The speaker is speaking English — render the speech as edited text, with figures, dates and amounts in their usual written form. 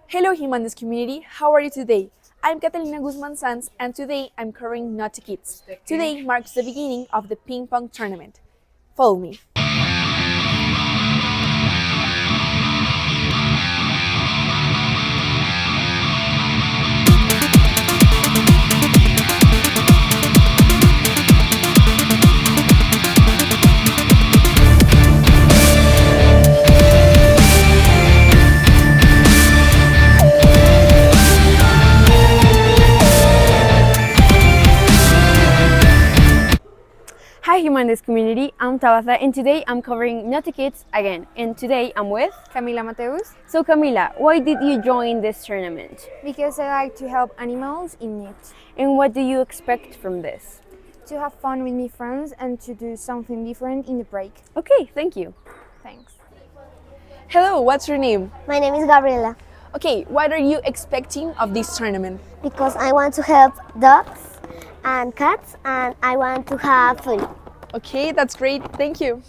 Hello Humanities community, how are you today? I'm Catalina Guzman Sanz and today I'm covering Notikids. Today marks the beginning of the Ping Pong Tournament. Follow me. Hi Humanities community, I'm Tabitha and today I'm covering Notikids again, and today I'm with Camila Mateus, So Camila, why did you join this tournament? because I like to help animals in need, And what do you expect from this? to have fun with my friends and to do something different in the break. Okay, thank you. Thanks. Hello, what's your name? My name is Gabriela Okay, what are you expecting of this tournament? because I want to help dogs and cats and I want to have fun. Okay, that's great, thank you.